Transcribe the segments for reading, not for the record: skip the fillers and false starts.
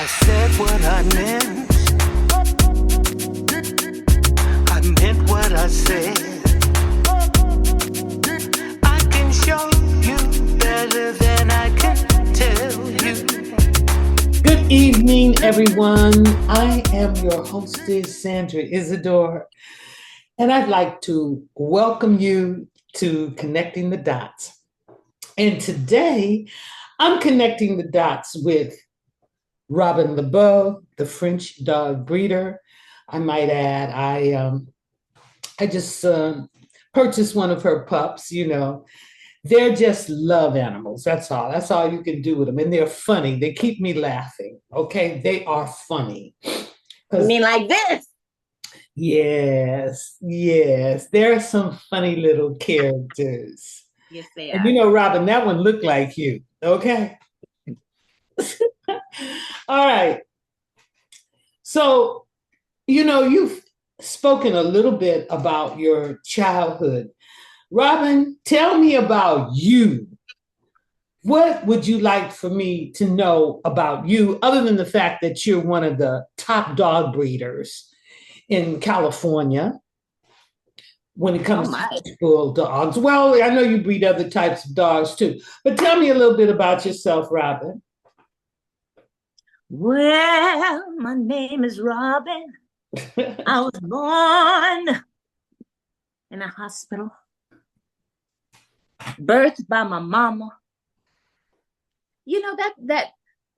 said what I meant. I meant what I said. I can show you better than I can tell you. Good evening, everyone. I am your hostess, Sandra Izsadore, and I'd like to welcome you to Connecting the Dots. And today, I'm connecting the dots with Robyn LaBeaud, the French dog breeder. I might add, I just purchased one of her pups. They're just love animals. That's all. That's all you can do with them. And they're funny. They keep me laughing. Okay. They are funny. You mean like this? Yes. There are some funny little characters. Yes, they And are. Robyn, that one looked like you. Okay. All right. So, you've spoken a little bit about your childhood. Robyn, tell me about you. What would you like for me to know about you, other than the fact that you're one of the top dog breeders in California when it comes to school dogs? Well, I know you breed other types of dogs too, but tell me a little bit about yourself, Robyn. Well, my name is Robyn. I was born in a hospital, birthed by my mama.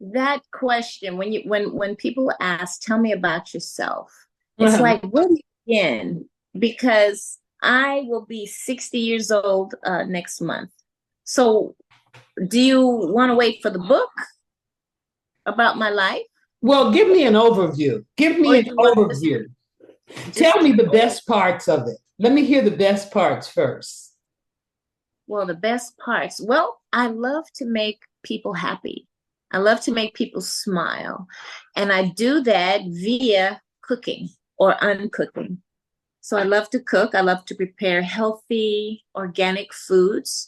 That question, when people ask, tell me about yourself, it's like, where do you begin? Because I will be 60 years old next month. So do you want to wait for the book about my life? Well, give me an overview. Tell me the best parts of it. Let me hear the best parts first. Well, the best parts. Well, I love to make people happy. I love to make people smile. And I do that via cooking or uncooking. So I love to cook. I love to prepare healthy, organic foods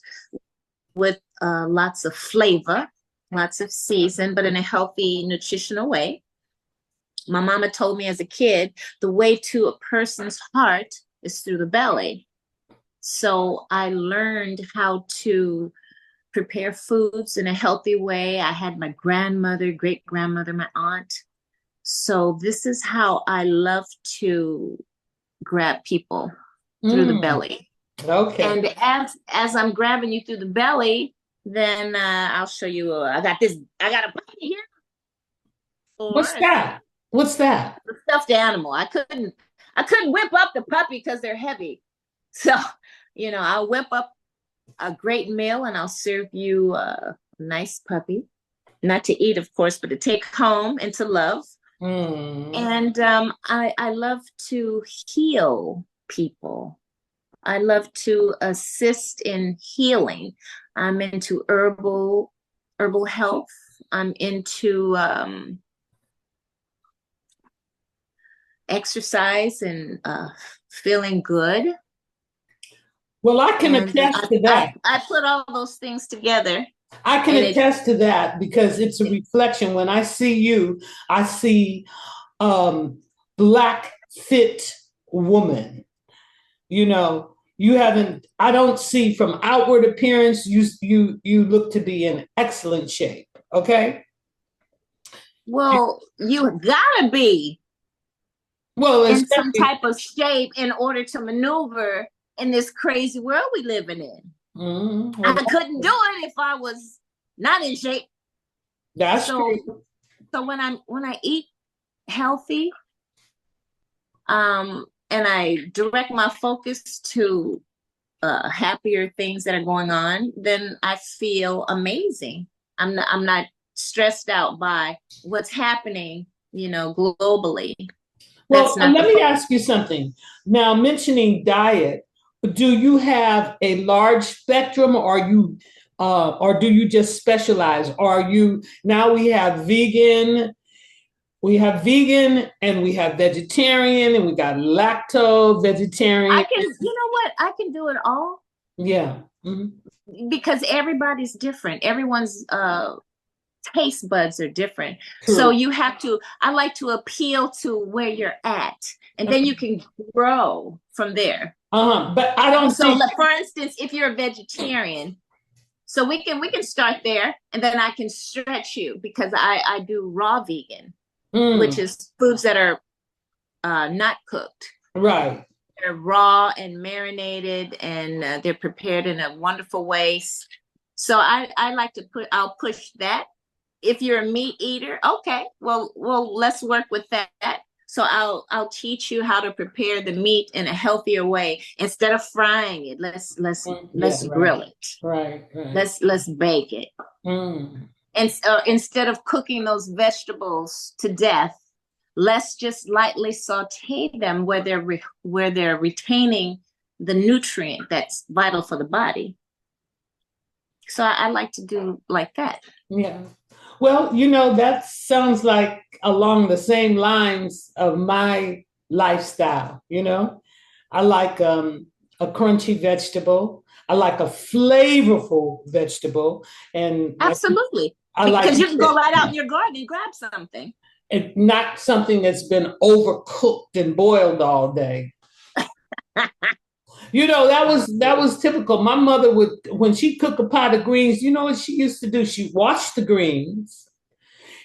with lots of flavor, lots of season, but in a healthy, nutritional way. My mama told me as a kid, the way to a person's heart is through the belly. So I learned how to prepare foods in a healthy way. I had my grandmother, great-grandmother, my aunt. So this is how I love to grab people through the belly. Okay. And as I'm grabbing you through the belly, then I'll show you. I got a puppy here. What's that? The stuffed animal. I couldn't whip up the puppy because they're heavy. So, I'll whip up a great meal and I'll serve you a nice puppy. Not to eat, of course, but to take home and to love. And I love to heal people. I love to assist in healing. I'm into herbal health. I'm into exercise and feeling good. Well, I can attest to that. I put all those things together. I can attest to that because it's a reflection. When I see you, I see Black fit woman. I don't see from outward appearance, you look to be in excellent shape. Okay. Well, you gotta be in some type of shape in order to maneuver in this crazy world we living in. Mm-hmm. I couldn't do it if I was not in shape. That's true. So when I eat healthy, and I direct my focus to happier things that are going on, then I feel amazing. I'm not stressed out by what's happening, globally. Well, let me ask you something. Now, mentioning diet, do you have a large spectrum, or do you just specialize? Now we have vegan, and we have vegetarian, and we got lacto-vegetarian. I can do it all. Yeah. Mm-hmm. Because everybody's different. Everyone's taste buds are different. True. So you have to, I like to appeal to where you're at, and then you can grow from there. But I don't So think, for instance, if you're a vegetarian, so we can start there, and then I can stretch you, because I do raw vegan, which is foods that are not cooked. right. They're raw and marinated, and they're prepared in a wonderful way. So I like to I'll push that. If you're a meat eater, okay, well, let's work with that. So I'll teach you how to prepare the meat in a healthier way. Instead of frying it, let's grill it. Right. Let's bake it. And instead of cooking those vegetables to death, let's just lightly saute them where they're retaining the nutrient that's vital for the body. So I like to do like that. Yeah. Well, that sounds like along the same lines of my lifestyle. I like a crunchy vegetable. I like a flavorful vegetable. And absolutely. Because you can go right out in your garden and grab something. And not something that's been overcooked and boiled all day. That was typical. My mother would, when she cooked a pot of greens, you know what she used to do? She washed the greens.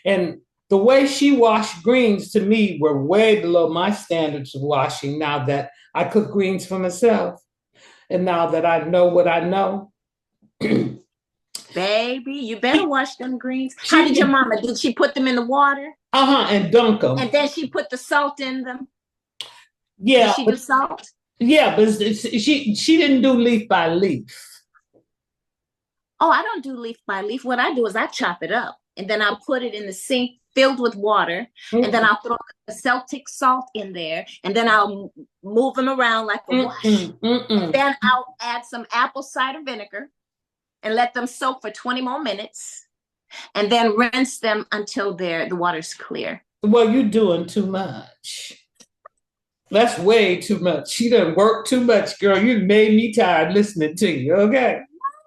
And the way she washed greens, to me, were way below my standards of washing, now that I cook greens for myself. And now that I know what I know. Baby, you better wash them greens. How did your mama? Did she put them in the water? And dunk them. And then she put the salt in them? Yeah. Did she do salt? Yeah, but she didn't do leaf by leaf. Oh, I don't do leaf by leaf. What I do is I chop it up, and then I'll put it in the sink filled with water, and then I'll throw the Celtic salt in there, and then I'll move them around like a wash. And then I'll add some apple cider vinegar and let them soak for 20 more minutes, and then rinse them until the water's clear. Well, you're doing too much. That's way too much. You done work too much, girl. You made me tired listening to you, okay?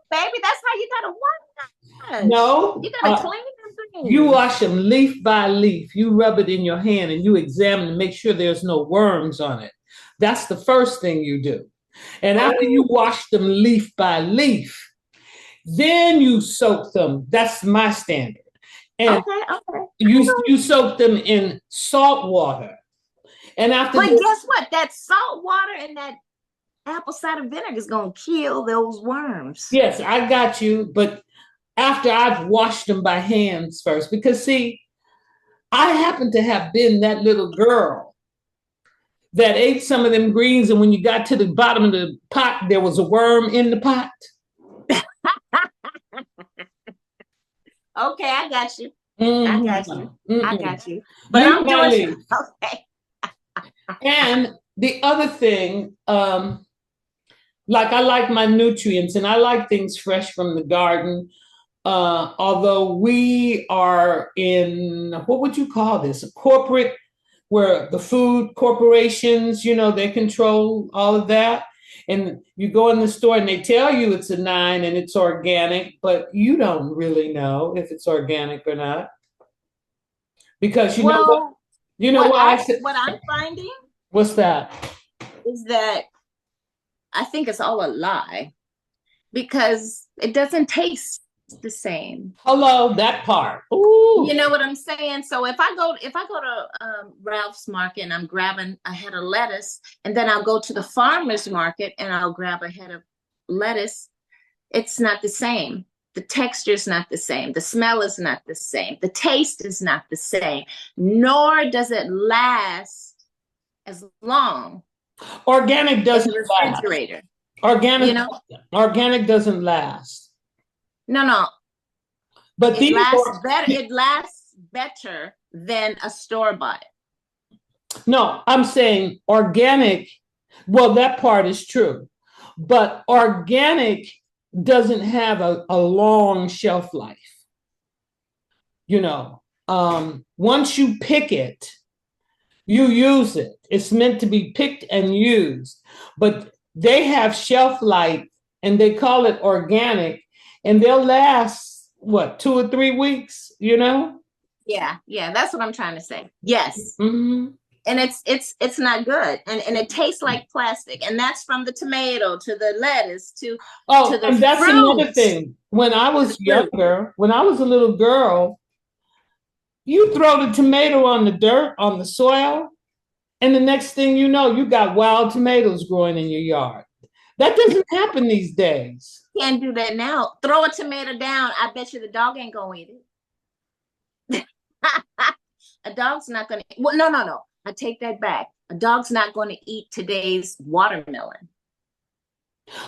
Baby, that's how you gotta wash. No. You gotta clean them. You wash them leaf by leaf. You rub it in your hand and you examine and make sure there's no worms on it. That's the first thing you do. And after you wash them leaf by leaf, then you soak them. That's my standard. And you soak them in salt water. And after guess what? That salt water and that apple cider vinegar is going to kill those worms. Yes, I got you. But after I've washed them by hands first, because see, I happen to have been that little girl that ate some of them greens, and when you got to the bottom of the pot, there was a worm in the pot. Okay, I got you. I got you. I got you. But I'm doing okay. And the other thing, like I like my nutrients and I like things fresh from the garden. Although we are in, what would you call this? A corporate, where the food corporations, they control all of that. And you go in the store and they tell you it's a 9 and it's organic, but you don't really know if it's organic or not. Because what I'm finding. What's that? Is that I think it's all a lie, because it doesn't taste the same. Hello, that part. Ooh. You know what I'm saying? So if I go to Ralph's Market and I'm grabbing a head of lettuce, and then I'll go to the farmer's market and I'll grab a head of lettuce, it's not the same. The texture is not the same. The smell is not the same. The taste is not the same. Nor does it last as long. Organic doesn't last. Organic doesn't last. No. But it lasts better than a store-bought. No, I'm saying organic. Well, that part is true. But organic doesn't have a long shelf life. Once you pick it, you use it. It's meant to be picked and used. But they have shelf life and they call it organic, and they'll last what, 2 or 3 weeks, you know? Yeah, yeah, that's what I'm trying to say. Yes. Hmm. And it's not good. And it tastes like plastic. And that's from the tomato to the lettuce to Oh, the and that's another fruit. thing. When I To the was fruit. younger, when I was a little girl, you throw the tomato on the dirt, on the soil, and the next thing you know, you got wild tomatoes growing in your yard. That doesn't happen these days. Can't do that now. Throw a tomato down. I bet you the dog ain't gonna eat it. A dog's not gonna. Well, no, no, no. I take that back. A dog's not going to eat today's watermelon.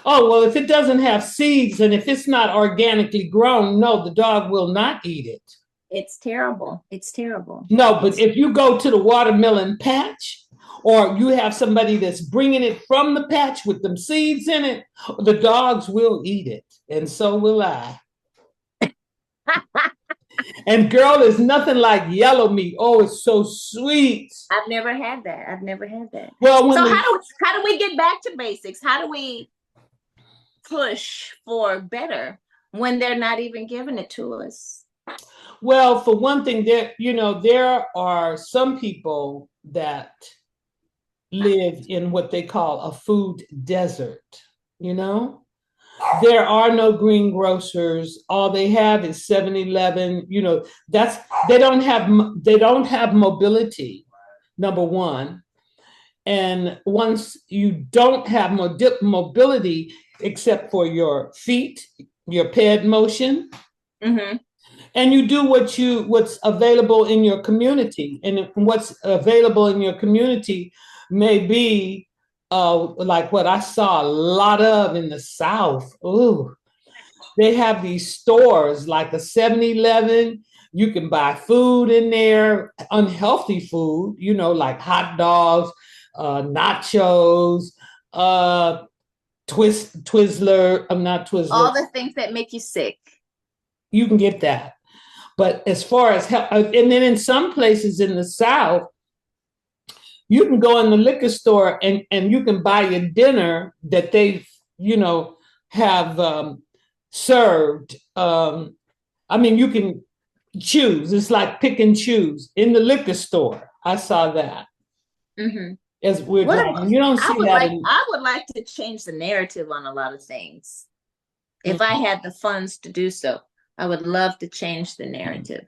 Oh, well, if it doesn't have seeds and if it's not organically grown, no, the dog will not eat it. It's terrible. It's terrible. No, but if you go to the watermelon patch or you have somebody that's bringing it from the patch with them seeds in it, the dogs will eat it. And so will I. And girl, there's nothing like yellow meat. Oh, it's so sweet. I've never had that. I've never had that. Well, so how do we get back to basics? How do we push for better when they're not even giving it to us? Well, for one thing, there are some people that live in what they call a food desert, you know? There are no greengrocers. All they have is 7-Eleven. They don't have mobility, number one. And once you don't have mobility, except for your feet, your ped motion, mm-hmm. and you do what's available in your community, and what's available in your community may be like what I saw a lot of in the South. Ooh, they have these stores like a 7-Eleven. You can buy food in there, unhealthy food, like hot dogs, nachos, Twizzler. I'm not Twizzler. All the things that make you sick. You can get that. But as far as health, and then in some places in the South, you can go in the liquor store and you can buy your dinner that they, have served. You can choose. It's like pick and choose in the liquor store. I saw that. Mm-hmm. As we're driving. You don't see that. I would like to change the narrative on a lot of things. If I had the funds to do so, I would love to change the narrative.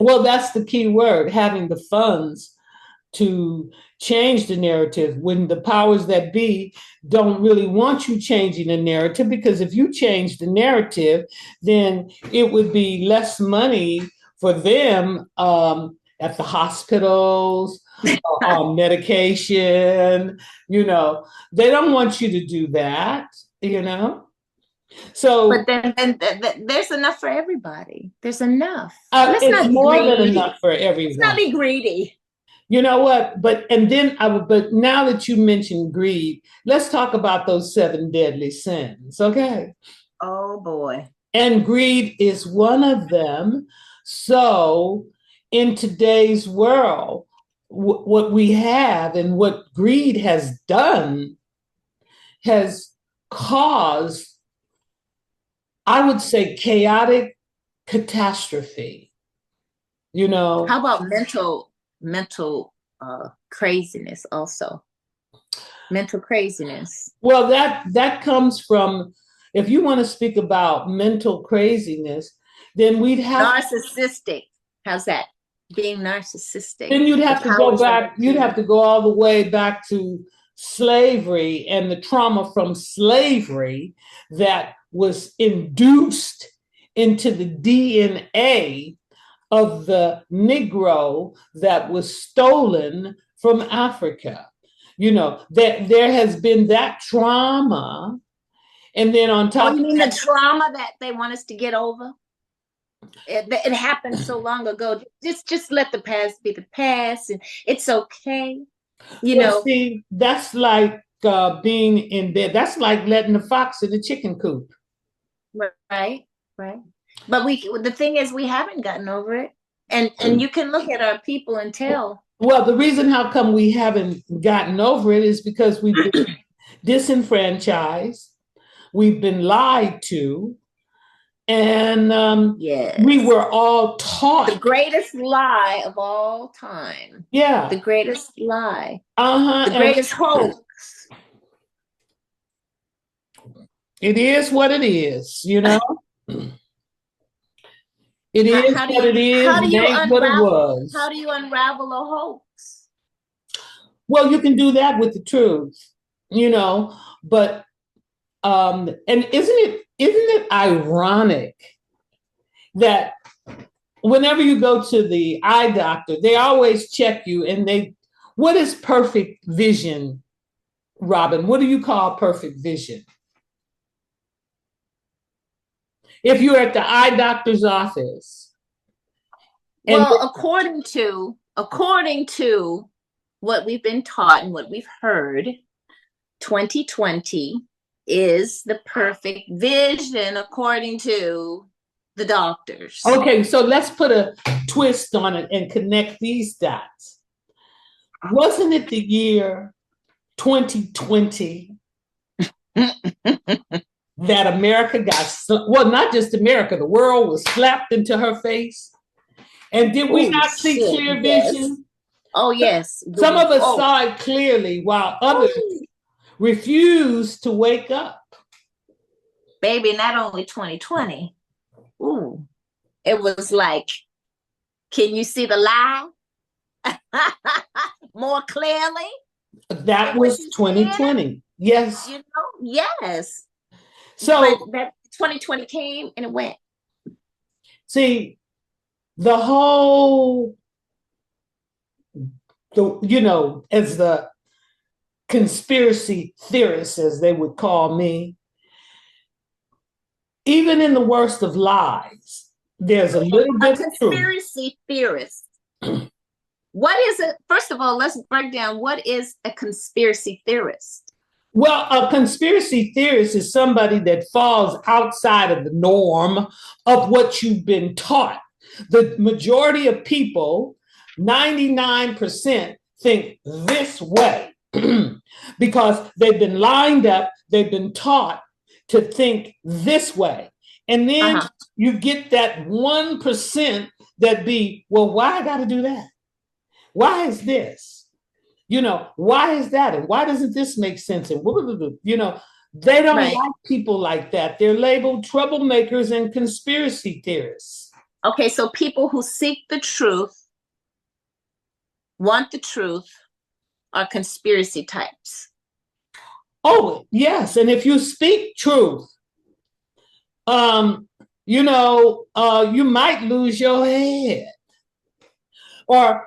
Well, that's the key word, having the funds to change the narrative when the powers that be don't really want you changing the narrative, because if you change the narrative, then it would be less money for them at the hospitals, on medication, they don't want you to do that, So, but then there's enough for everybody. There's enough. It's more than enough for everyone. Let's not be greedy. You know what? But now that you mentioned greed, let's talk about those 7 deadly sins, okay? Oh boy. And greed is one of them. So in today's world, what we have and what greed has done has caused, I would say, chaotic catastrophe. How about mental craziness also? Mental craziness. Well, that comes from, if you want to speak about mental craziness, then we'd have narcissistic. How's that? Being narcissistic. Then you'd have to go back. You'd have to go all the way back to slavery and the trauma from slavery that was induced into the DNA of the Negro that was stolen from Africa. There has been that trauma. And then on top of the trauma that they want us to get over? It happened so long ago. Just let the past be the past, and it's okay. See, that's like being in bed. That's like letting the fox in the chicken coop. Right. But the thing is, we haven't gotten over it, and you can look at our people and tell. Well, the reason how come we haven't gotten over it is because we've been disenfranchised, we've been lied to, And Yes. we were all taught. The greatest lie of all time. Yeah. The greatest lie. Uh-huh. The greatest hoax. It is what it is, you know? It is what it is. How do you ain't what it was. How do you unravel a hoax? Well, you can do that with the truth, you know, but and isn't it ironic that whenever you go to the eye doctor, they always check you and what is perfect vision, Robyn? What do you call perfect vision? If you're at the eye doctor's office. Well, according to what we've been taught and what we've heard, 2020 is the perfect vision according to the doctors. Okay, so let's put a twist on it and connect these dots. Wasn't it the year 2020 that America well, not just America, the world was slapped into her face? And did we not see clear vision? Oh, yes. Some of us saw it clearly while others refused to wake up. Baby, not only 2020. Ooh. It was like, can you see the lie? More clearly? That was 2020. Yes. You know, yes. So but that 2020 came and it went. See, the whole, as the conspiracy theorists, as they would call me, even in the worst of lies, there's a little bit of truth. Conspiracy theorist. What is it? First of all, let's break down what is a conspiracy theorist. Well, a conspiracy theorist is somebody that falls outside of the norm of what you've been taught. The majority of people, 99%, think this way because they've been lined up, they've been taught to think this way. And then you get that 1% that be, well, why I got to do that? Why is this? Why is that? And why doesn't this make sense? And, they don't like people like that. They're labeled troublemakers and conspiracy theorists. Okay, so people who seek the truth, want the truth, are conspiracy types. Oh, yes. And if you speak truth, you might lose your head. Or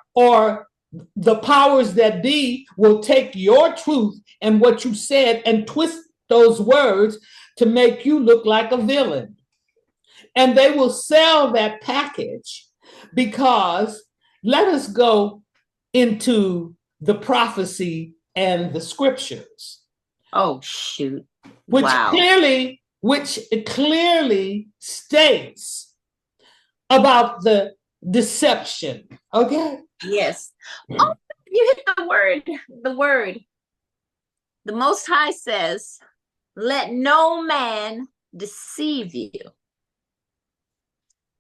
the powers that be will take your truth and what you said and twist those words to make you look like a villain. And they will sell that package because let us go into the prophecy and the scriptures. Oh, shoot. Which clearly states about the deception. Okay? Yes. Oh, you hit the word. The Most High says, let no man deceive you.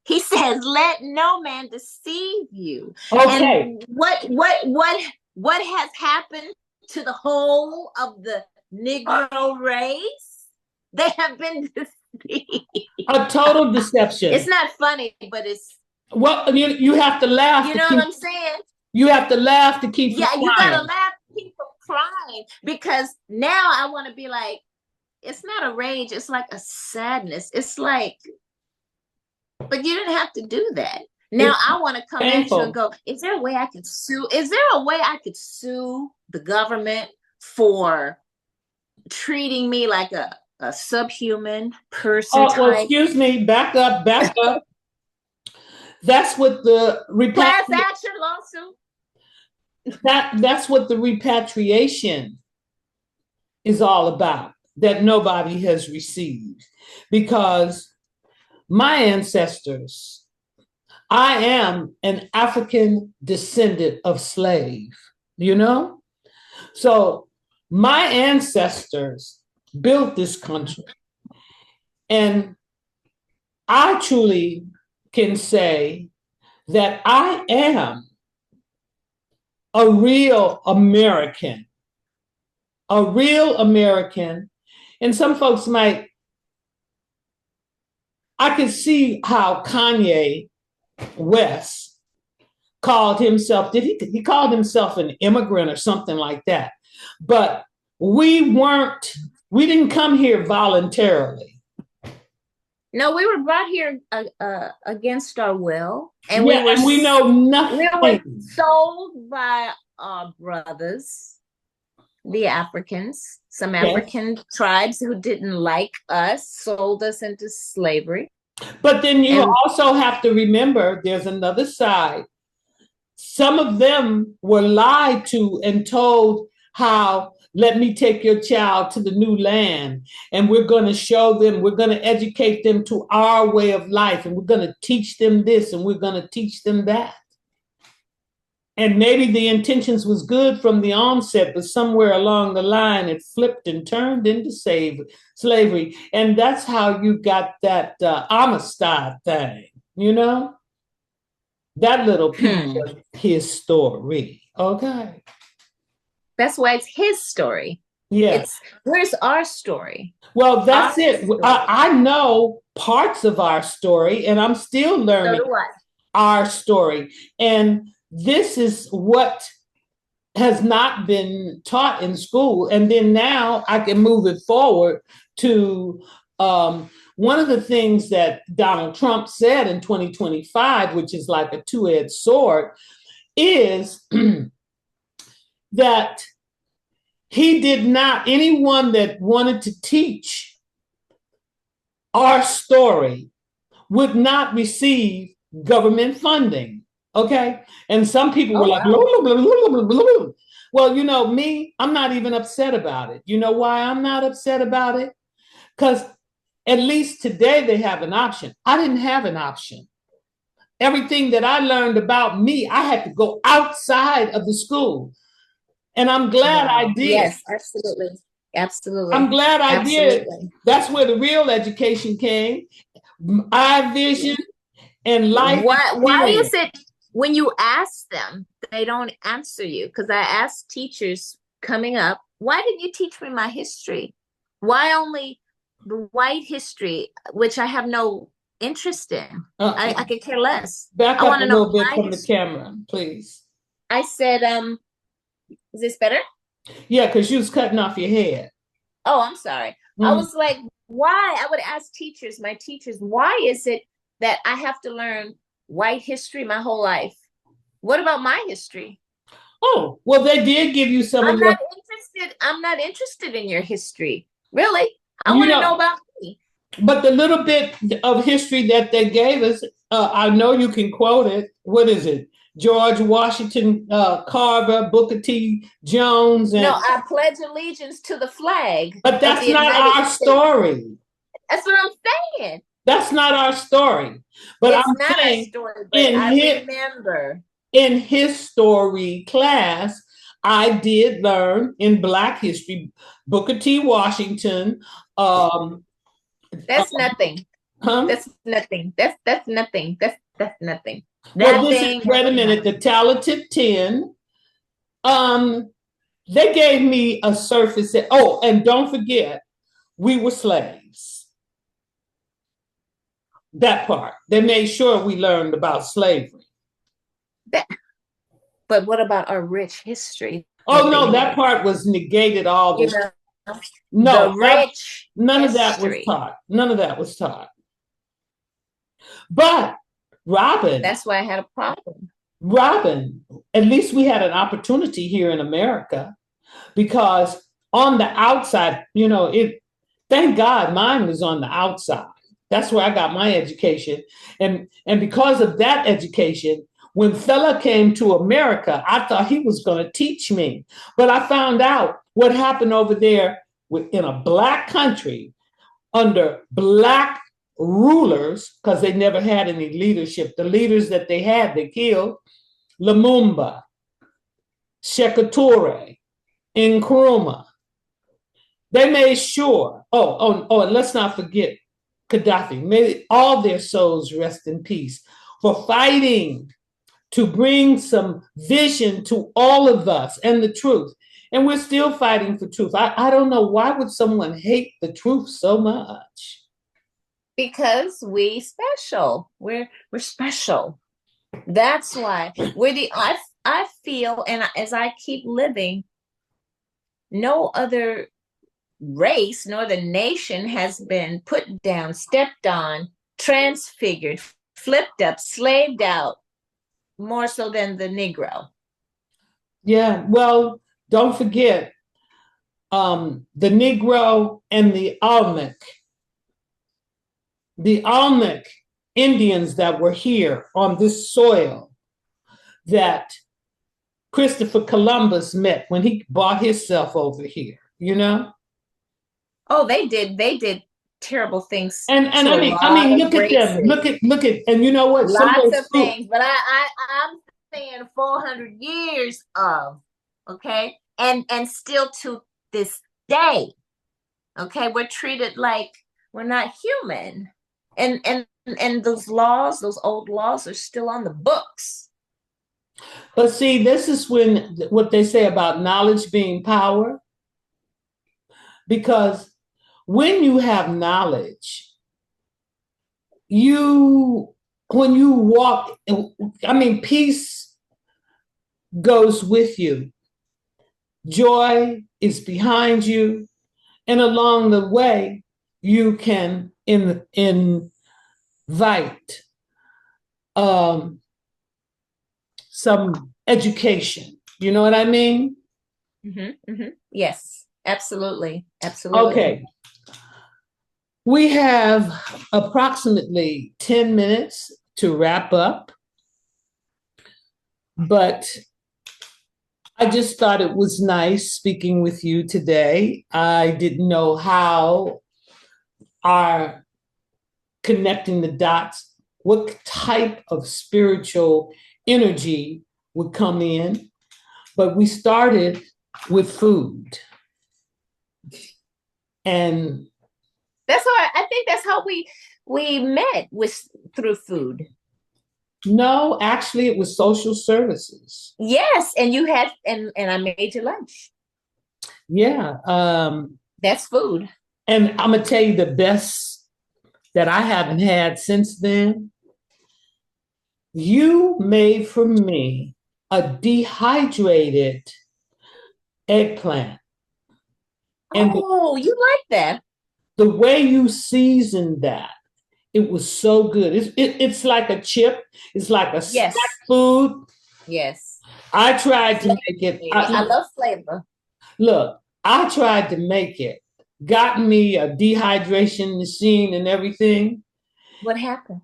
He says, let no man deceive you. Okay. And what has happened to the whole of the Negro race? They have been deceived. A total deception. It's not funny, but it's... Well, you have to laugh. You know what I'm saying? You have to laugh to keep from crying. You got to laugh to keep from crying. Because now I want to be like, it's not a rage. It's like a sadness. It's like... But you didn't have to do that. Now I want to come at you and go, is there a way I could sue? Is there a way I could sue the government for treating me like a subhuman person type? Well, excuse me, back up. That's what the class action lawsuit. That's what the repatriation is all about, that nobody has received. Because my ancestors, I am an African descendant of slave, So my ancestors built this country. And I truly can say that I am a real American, a real American. And some folks might, I could see how Kanye West called himself, he called himself an immigrant or something like that. But we didn't come here voluntarily. No, we were brought here against our will, and we know nothing. We were sold by our brothers, the Africans. Some African tribes who didn't like us sold us into slavery. But then you also have to remember there's another side. Some of them were lied to and told how, let me take your child to the new land, and we're going to show them, we're going to educate them to our way of life, and we're going to teach them this, and we're going to teach them that. And maybe the intentions was good from the onset, but somewhere along the line, it flipped and turned into slavery. And that's how you got that Amistad thing, you know? That little piece of his story. Okay. That's why it's his story. Yes. Where's our story? Well, that's it. I know parts of our story, and I'm still learning our story. And this is what has not been taught in school. And then now I can move it forward to one of the things that Donald Trump said in 2025, which is like a two-edged sword, is that he did not, anyone that wanted to teach our story would not receive government funding. Okay. And some people were like, blah, blah, blah, blah, blah, blah. Well, you know, me, I'm not even upset about it. You know why I'm not upset about it? Because at least today they have an option. I didn't have an option. Everything that I learned about me, I had to go outside of the school. And I'm glad I did. Yes, absolutely. Absolutely. I'm glad I did. That's where the real education came. Eye vision and life. Why is it when you ask them, they don't answer you? Because I asked teachers coming up, why didn't you teach me my history? Why only the white history, which I have no interest in? I could care less. Back up a little bit from the camera, please. I said, is this better? Yeah, because you was cutting off your head. Oh, I'm sorry. I was like, why? I would ask my teachers, why is it that I have to learn white history my whole life? What about my history? Oh, well, they did give you some of your... I'm not interested in your history. Really? I want to know about me. But the little bit of history that they gave us, I know you can quote it. What is it? George Washington Carver, Booker T. Jones. And, no, I pledge allegiance to the flag. But that's not our story. That's what I'm saying. That's not our story. But I'm saying, I remember. In history class, I did learn in Black history, Booker T. Washington. That's nothing. Huh? That's nothing. That's nothing. That's nothing. Well, wait a minute. The Talented 10. They gave me a surface. And don't forget, we were slaves. That part. They made sure we learned about slavery. But what about our rich history? Oh, no, that part was negated all this. No, none of that was taught. None of that was taught. But Robyn. That's why I had a problem. Robyn, at least we had an opportunity here in America, because on the outside, thank God mine was on the outside. That's where I got my education. And because of that education, when fella came to America, I thought he was going to teach me. But I found out what happened over there in a Black country under Black rulers, because they never had any leadership. The leaders that they had, they killed. Lumumba, Shekature, Nkrumah. They made sure. And let's not forget Gaddafi, may all their souls rest in peace, for fighting to bring some vision to all of us and the truth. And we're still fighting for truth. I don't know, why would someone hate the truth so much? Because we special. We're special. That's why I feel, and as I keep living, no other race nor the nation has been put down, stepped on, transfigured, flipped up, slaved out more so than the Negro. Yeah, well, don't forget the Negro and the Almec Indians that were here on this soil that Christopher Columbus met when he brought himself over here, you know? Oh, they did terrible things. And I mean, look at them. Look at, and you know what? Lots of things, but I'm saying 400 years of, okay, and still to this day, okay, we're treated like we're not human, and those laws, those old laws, are still on the books. But see, this is when what they say about knowledge being power, because when you have knowledge, when you walk, I mean, peace goes with you. Joy is behind you. And along the way, you can invite some education. You know what I mean? Mm-hmm, mm-hmm. Yes, absolutely. Absolutely. Okay. We have approximately 10 minutes to wrap up, but I just thought it was nice speaking with you today. I didn't know how our connecting the dots, what type of spiritual energy would come in, but we started with food. And that's how I think that's how we met, was through food. No, actually, it was social services. Yes, and you had and I made you lunch. Yeah, that's food. And I'm gonna tell you the best that I haven't had since then. You made for me a dehydrated eggplant. And you like that? The way you seasoned that, it was so good. It's like a chip. It's like a snack food. Yes. I tried to make it. I love flavor. Look, I tried to make it. Got me a dehydration machine and everything. What happened?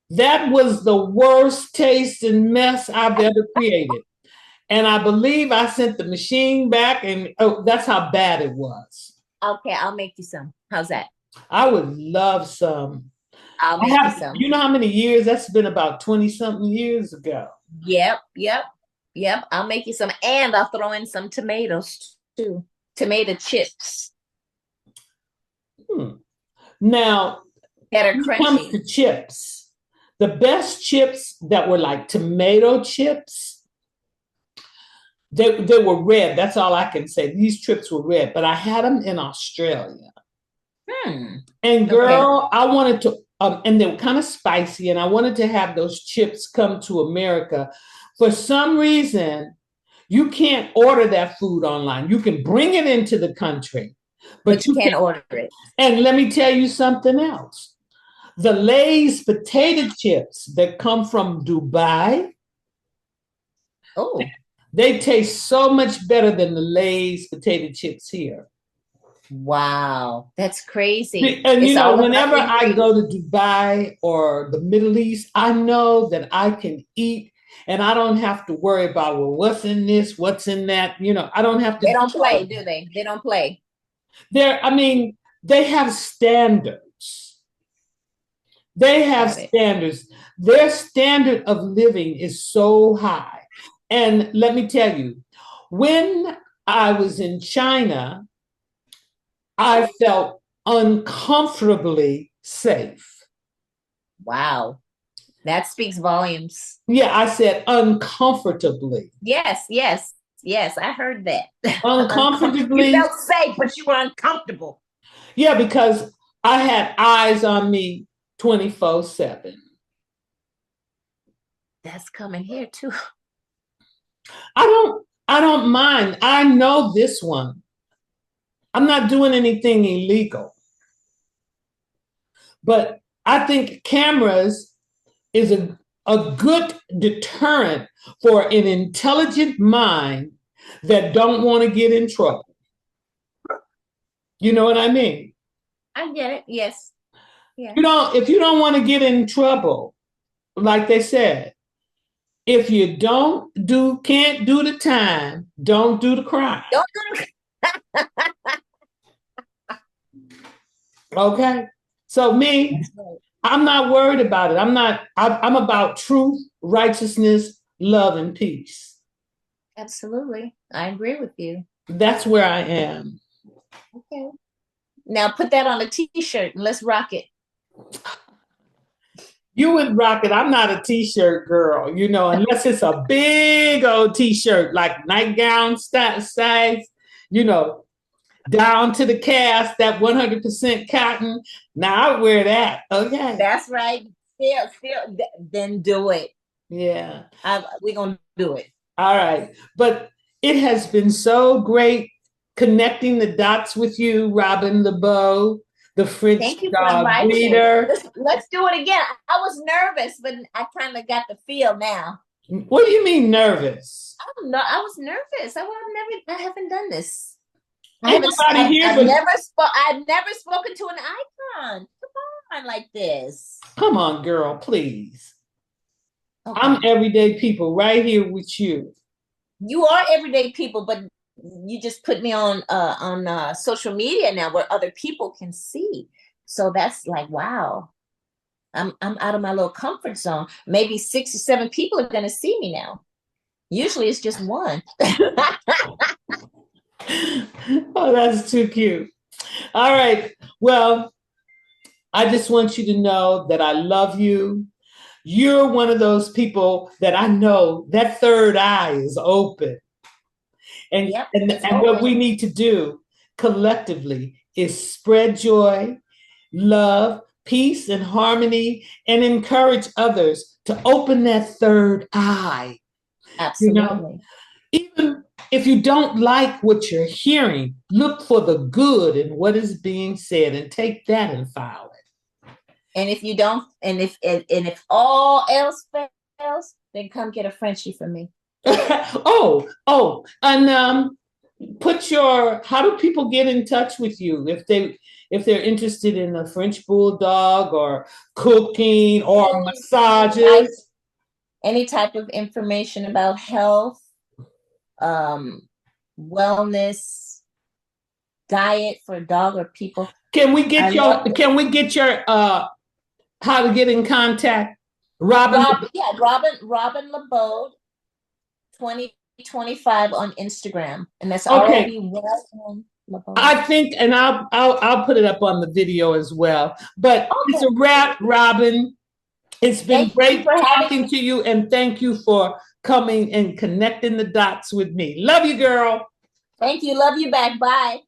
That was the worst tasting mess I've ever created. And I believe I sent the machine back, and that's how bad it was. Okay, I'll make you some. How's that? I would love some. I'll make you some. You know how many years? That's been about 20-something years ago. Yep. I'll make you some, and I'll throw in some tomatoes too. Tomato chips. Now, that are when crunchy. it comes to chips, the best chips that were like tomato chips, they were red. That's all I can say. These chips were red, but I had them in Australia. And girl, I wanted to, and they were kind of spicy, and I wanted to have those chips come to America. For some reason, you can't order that food online. You can bring it into the country, but you can't order it. And let me tell you something else. The Lay's potato chips that come from Dubai, they taste so much better than the Lay's potato chips here. Wow, that's crazy. And you know, whenever I go to Dubai or the Middle East, I know that I can eat and I don't have to worry about, well, what's in this, what's in that. You know, I don't have to. They don't play, do they? They don't play. They have standards. They have standards. Their standard of living is so high. And let me tell you, when I was in China, I felt uncomfortably safe. Wow. That speaks volumes. Yeah, I said uncomfortably. Yes, yes, yes. I heard that. You Uncomfortably. felt safe, but you were uncomfortable. Yeah, because I had eyes on me 24/7. That's coming here too. I don't mind. I know this one. I'm not doing anything illegal. But I think cameras is a good deterrent for an intelligent mind that don't want to get in trouble. You know what I mean? I get it. Yes. Yeah. If you don't want to get in trouble, like they said, if you can't do the time, don't do the crime. Don't do Okay? So me, I'm not worried about it. I'm about truth, righteousness, love, and peace. Absolutely. I agree with you. That's where I am. Okay. Now put that on a t-shirt and let's rock it. You would rock it. I'm not a t-shirt girl, unless it's a big old t-shirt, like nightgown size, down to the calf, that 100% cotton. Now I wear that. Okay. That's right. Still, then do it. Yeah. We're going to do it. All right. But it has been so great connecting the dots with you, Robyn LaBeaud, the French dog breeder. Let's do it again. I was nervous, but I kind of got the feel now. What do you mean nervous? I don't know. I was nervous. I haven't done this. I've never spoken to an icon. Come on, like this. Come on, girl, please. Okay. I'm everyday people right here with you. You are everyday people, but you just put me on social media now where other people can see. So that's like, wow. I'm out of my little comfort zone. Maybe 6 or 7 people are going to see me now. Usually it's just one. Oh, that's too cute. All right. Well, I just want you to know that I love you. You're one of those people that I know that third eye is open. And, yep, and what we need to do collectively is spread joy, love, peace, and harmony, and encourage others to open that third eye. Absolutely. Even if you don't like what you're hearing, look for the good in what is being said and take that and file it. And if you don't, and if all else fails, then come get a Frenchie from me. And how do people get in touch with you if they're interested in a French bulldog or cooking or massages? Any type of information about health, wellness, diet for a dog or people. Can we get your how to get in contact? Robyn LaBeaud 2025 on Instagram, and that's already well. I think, and I'll put it up on the video as well. But it's a wrap, Robyn. It's been great talking to you, and thank you for coming and connecting the dots with me. Love you, girl. Thank you. Love you back. Bye.